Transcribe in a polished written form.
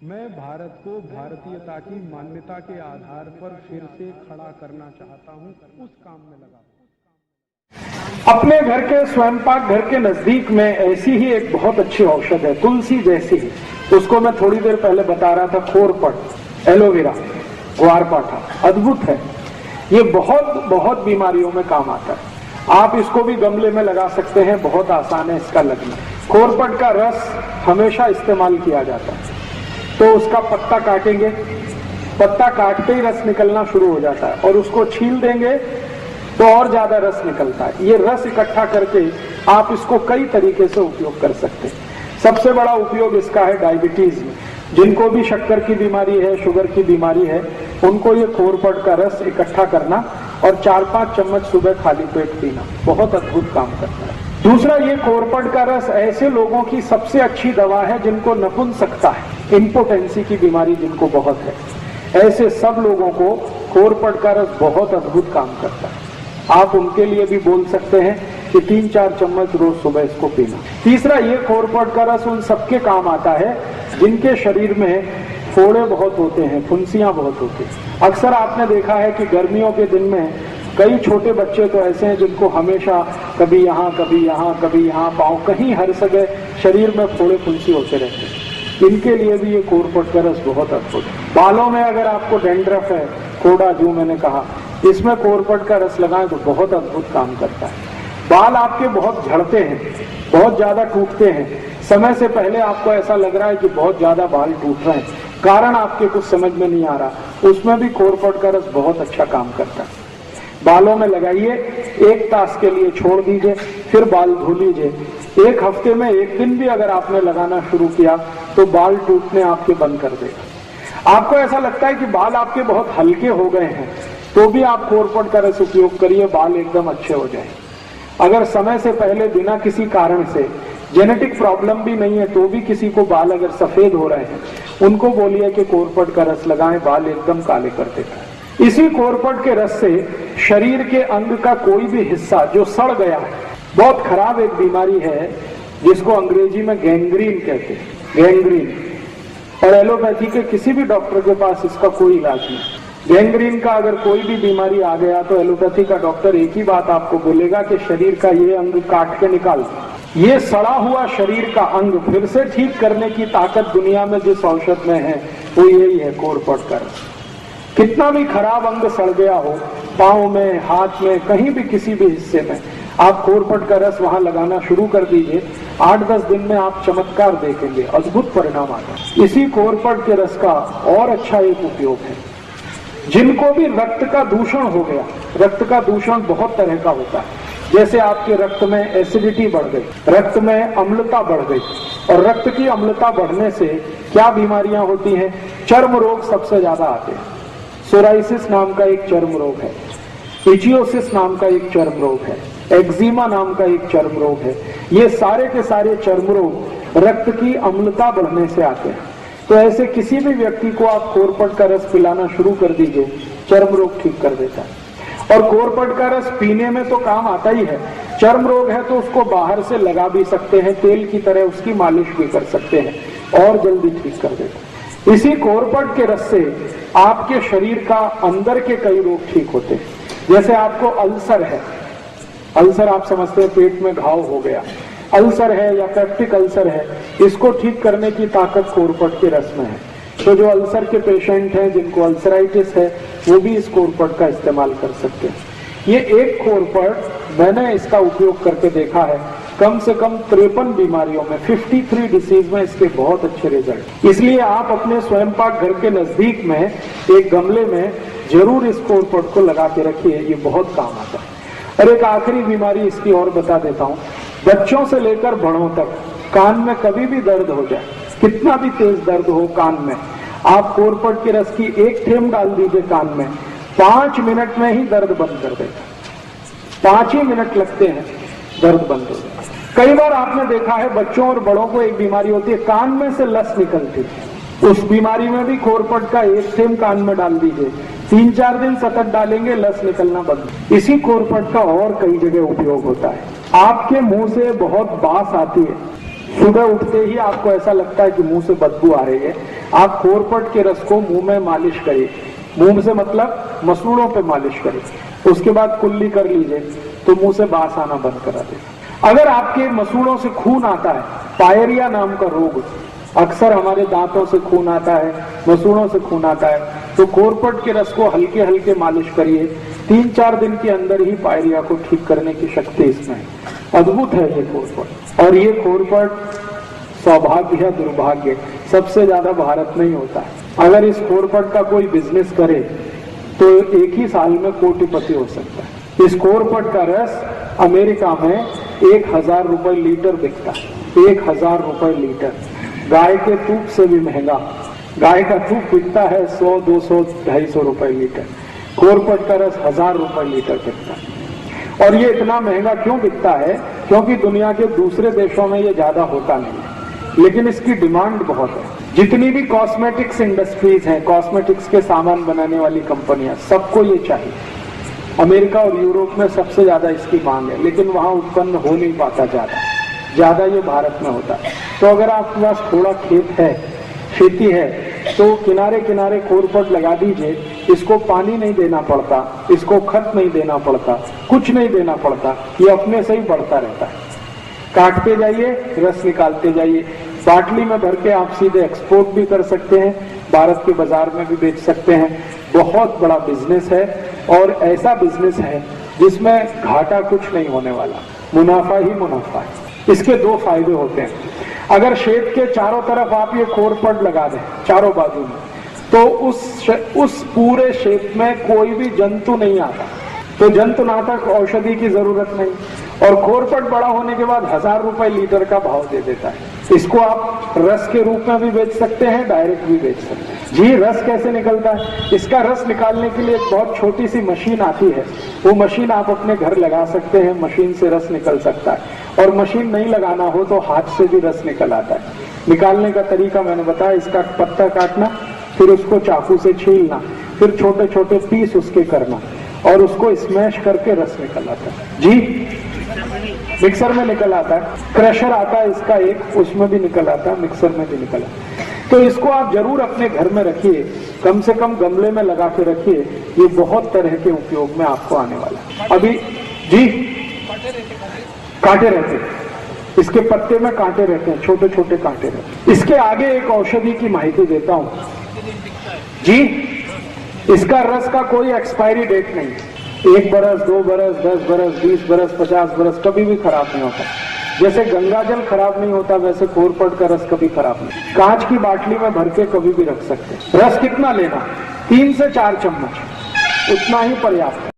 मैं भारत को भारतीयता की मान्यता के आधार पर फिर से खड़ा करना चाहता हूं, उस काम में लगा हूं। अपने घर के स्वयं पाक घर के नजदीक में ऐसी ही एक बहुत अच्छी औषध है, तुलसी जैसी ही। उसको मैं थोड़ी देर पहले बता रहा था, खोरपट, एलोवेरा, ग्वारपाठा, अद्भुत है। ये बहुत बहुत बीमारियों में काम आता है। आप इसको भी गमले में लगा सकते हैं, बहुत आसान है इसका लगना। खोरपट का रस हमेशा इस्तेमाल किया जाता है। तो उसका पत्ता काटेंगे, पत्ता काटते ही रस निकलना शुरू हो जाता है, और उसको छील देंगे तो और ज्यादा रस निकलता है। ये रस इकट्ठा करके आप इसको कई तरीके से उपयोग कर सकते हैं। सबसे बड़ा उपयोग इसका है डायबिटीज में। जिनको भी शक्कर की बीमारी है, शुगर की बीमारी है, उनको ये खोरपट का रस इकट्ठा करना और 4-5 चम्मच सुबह खाली पेट पीना बहुत अद्भुत काम करता है। दूसरा, ये खोरपट का रस ऐसे लोगों की सबसे अच्छी दवा है जिनको नपुंसकता है, इम्पोटेंसी की बीमारी जिनको बहुत है। ऐसे सब लोगों को खोरपट का रस बहुत अद्भुत काम करता है। आप उनके लिए भी बोल सकते हैं कि 3-4 चम्मच रोज सुबह इसको पीना। तीसरा, ये खोरपट का रस उन सबके काम आता है जिनके शरीर में फोड़े बहुत होते हैं, फुंसियां बहुत होती हैं। अक्सर आपने देखा है कि गर्मियों के दिन में कई छोटे बच्चे तो ऐसे हैं जिनको हमेशा कभी यहाँ कभी यहाँ कभी यहाँ, पाँव कहीं हर जगह शरीर में फोड़े फुंसी होते रहते हैं। इनके लिए भी ये खोरपट का रस बहुत अद्भुत है। बालों में अगर आपको डेंड्रफ है, कोड़ा जो मैंने कहा, इसमें खोरपट का रस लगाएं तो बहुत अद्भुत काम करता है। बाल आपके बहुत झड़ते हैं, बहुत ज्यादा टूटते हैं, समय से पहले आपको ऐसा लग रहा है कि बहुत ज्यादा बाल टूट रहे हैं, कारण आपके कुछ समझ में नहीं आ रहा, उसमें भी खोरपट का रस बहुत अच्छा काम करता है। बालों में लगाइए, 1 तास के लिए छोड़ दीजिए, फिर बाल धो लीजिए। 1 हफ्ते में 1 दिन भी अगर आपने लगाना शुरू किया तो बाल टूटने आपके बंद कर देगा। आपको ऐसा लगता है कि बाल आपके बहुत हल्के हो गए हैं, तो भी आप खोरपट का रस उपयोग करिए, बाल एकदम अच्छे हो जाए। अगर समय से पहले बिना किसी कारण से, जेनेटिक प्रॉब्लम भी नहीं है, तो भी किसी को बाल अगर सफेद हो रहे हैं, उनको बोलिए कि खोरपट का रस लगाएं, बाल एकदम काले कर देता है। इसी खोरपट के रस से शरीर के अंग का कोई भी हिस्सा जो सड़ गया है, बहुत खराब एक बीमारी है जिसको अंग्रेजी में गैंग्रीन कहते हैं, गैंग्रीन, और एलोपैथी के किसी भी डॉक्टर के पास इसका कोई इलाज नहीं। गैंग्रीन का अगर कोई भी बीमारी आ गया तो एलोपैथी का डॉक्टर एक ही बात आपको बोलेगा कि शरीर का ये अंग काट के निकाल। ये सड़ा हुआ शरीर का अंग फिर से ठीक करने की ताकत दुनिया में जिस औषध में है वो यही है, खोरपट का रस। कितना भी खराब अंग सड़ गया हो, पाँव में, हाथ में, कहीं भी किसी भी हिस्से में, आप खोरपट का रस वहां लगाना शुरू कर दीजिए। 8-10 दिन में आप चमत्कार देखेंगे, अद्भुत परिणाम आता है। इसी खोरपट के रस का और अच्छा एक उपयोग है, जिनको भी रक्त का दूषण हो गया, रक्त का दूषण बहुत तरह का होता है, जैसे आपके रक्त में एसिडिटी बढ़ गई, रक्त में अम्लता बढ़ गई, और रक्त की अम्लता बढ़ने से क्या बीमारियां होती हैं? चर्म रोग सबसे ज्यादा आते हैं। सोराइसिस नाम का एक चर्म रोग है, इचियोसिस नाम का एक चर्म रोग है, एक्जिमा नाम का एक चर्म रोग है। ये सारे के सारे चर्म रोग रक्त की अम्लता बढ़ने से आते हैं। तो ऐसे किसी भी व्यक्ति को आप खोरपट का रस पिलाना शुरू कर दीजिए, चर्म रोग ठीक कर देता है। और खोरपट का रस पीने में तो काम आता ही है, चर्म रोग है तो उसको बाहर से लगा भी सकते हैं, तेल की तरह उसकी मालिश भी कर सकते हैं और जल्दी ठीक कर देता है। इसी खोरपट के रस से आपके शरीर का अंदर के कई रोग ठीक होते हैं। जैसे आपको अल्सर है, अल्सर आप समझते हैं पेट में घाव हो गया, अल्सर है या पेप्टिक अल्सर है, इसको ठीक करने की ताकत खोरपट के रस में है। तो जो अल्सर के पेशेंट हैं, जिनको अल्सराइटिस है, वो भी इस खोरपट का इस्तेमाल कर सकते हैं। ये एक खोरपट मैंने इसका उपयोग करके देखा है, कम से कम 53 बीमारियों में, 53 डिसीज में इसके बहुत अच्छे रिजल्ट। इसलिए आप अपने स्वयं पाक घर के नजदीक में एक गमले में जरूर इस खोरपट को लगा के रखिए, ये बहुत काम आता है। और एक आखिरी बीमारी इसकी और बता देता हूँ, बच्चों से लेकर बड़ों तक कान में कभी भी दर्द हो जाए, कितना भी तेज दर्द हो कान में, आप खोरपट के रस की 1 थेंब डाल दीजिए कान में, 5 मिनट में ही दर्द बंद कर देगा। 5 ही मिनट लगते हैं, दर्द बंद हो जाएगा। कई बार आपने देखा है बच्चों और बड़ों को एक बीमारी होती है, कान में से लस निकलती है। उस बीमारी में भी खोरपट का 1 थेंब कान में डाल दीजिए, 3-4 दिन सतत डालेंगे, लस निकलना बंद। इसी खोरपट का और कई जगह उपयोग होता है। आपके मुंह से बहुत बास आती है, सुबह उठते ही आपको ऐसा लगता है कि मुंह से बदबू आ रही है, आप कोरपट के रस को मुंह में मालिश करिए। मुंह से मतलब मसूड़ों पे मालिश करिए। उसके बाद कुल्ली कर लीजिए तो मुंह से बास आना बंद करा देगा। अगर आपके मसूड़ों से खून आता है, पायरिया नाम का रोग, अक्सर हमारे दांतों से खून आता है, मसूड़ों से खून आता है, तो कोरपट के रस को हल्के हल्के मालिश करिए। 3-4 दिन के अंदर ही पायरिया को ठीक करने की शक्ति इसमें है। अद्भुत है ये कोरपट। और ये कोरपट सौभाग्य है दुर्भाग्य, सबसे ज्यादा भारत में ही होता है। अगर इस कोरपट का कोई बिजनेस करे तो एक ही साल में कोटिपति हो सकता है। इस कोरपट का रस अमेरिका में 1000 रुपए लीटर बिकता है। 1000 रुपए लीटर। गाय के दूध से भी महंगा। गाय का दूध बिकता है 100, 200, 250 रुपए लीटर। कोरपट का रस 1000 रुपए लीटर बिकता है। और ये इतना महंगा क्यों बिकता है? क्योंकि दुनिया के दूसरे देशों में ये ज्यादा होता नहीं है, लेकिन इसकी डिमांड बहुत है। जितनी भी कॉस्मेटिक्स इंडस्ट्रीज हैं, कॉस्मेटिक्स के सामान बनाने वाली कंपनियां, सबको ये चाहिए। अमेरिका और यूरोप में सबसे ज्यादा इसकी मांग है, लेकिन वहां उत्पन्न हो नहीं पाता ज्यादा ये भारत में होता है। तो अगर आपके पास थोड़ा खेत है, खेती है, तो किनारे किनारे कोरपट लगा दीजिए। इसको पानी नहीं देना पड़ता, इसको खत नहीं देना पड़ता, कुछ नहीं देना पड़ता, ये अपने से ही बढ़ता रहता है। काटते जाइए, रस निकालते जाइए। बाटली में भर के आप सीधे एक्सपोर्ट भी कर सकते हैं, भारत के बाजार में भी बेच सकते हैं। बहुत बड़ा बिजनेस है और ऐसा बिजनेस है जिसमें घाटा कुछ नहीं होने वाला, मुनाफा ही मुनाफा है। इसके 2 फायदे होते हैं। अगर खेत के चारों तरफ आप ये कोरपट लगा दें, चारों बाजू में, तो उस पूरे खेत में कोई भी जंतु नहीं आता, तो जंतुनाशक औषधि की जरूरत नहीं। और कोरपट बड़ा होने के बाद 1000 रुपए लीटर का भाव दे देता है। इसको आप रस के रूप में भी बेच सकते हैं, डायरेक्ट भी बेच सकते हैं। जी, रस कैसे निकलता है? इसका रस निकालने के लिए एक बहुत छोटी सी मशीन आती है। वो मशीन आप अपने घर लगा सकते हैं, मशीन से रस निकल सकता है। और मशीन नहीं लगाना हो तो हाथ से भी रस निकल आता है। निकालने का तरीका मैंने बताया, इसका पत्ता काटना, फिर उसको चाकू से छीलना, फिर छोटे छोटे पीस उसके करना और उसको स्मैश करके रस निकल आता है। जी, मिक्सर में निकल आता है। क्रशर आता है इसका एक, उसमें भी निकल आता है, मिक्सर में भी निकल आता है। तो इसको आप जरूर अपने घर में रखिए, कम से कम गमले में लगा के रखिए। ये बहुत तरह के उपयोग में आपको आने वाला है। अभी जी, कांटे रहते हैं, इसके पत्ते में कांटे रहते हैं, छोटे छोटे कांटे रहते हैं। इसके आगे एक औषधि की माहिती देता हूं जी। इसका रस का कोई एक्सपायरी डेट नहीं। 1 बरस, 2 बरस, 10 बरस, 20 बरस, 50 बरस कभी भी खराब नहीं होता। जैसे गंगा जल खराब नहीं होता, वैसे कोरपट का रस कभी खराब नहीं। कांच की बाटली में भर के कभी भी रख सकते हैं। रस कितना लेना? 3 से 4 चम्मच, उतना ही पर्याप्त है।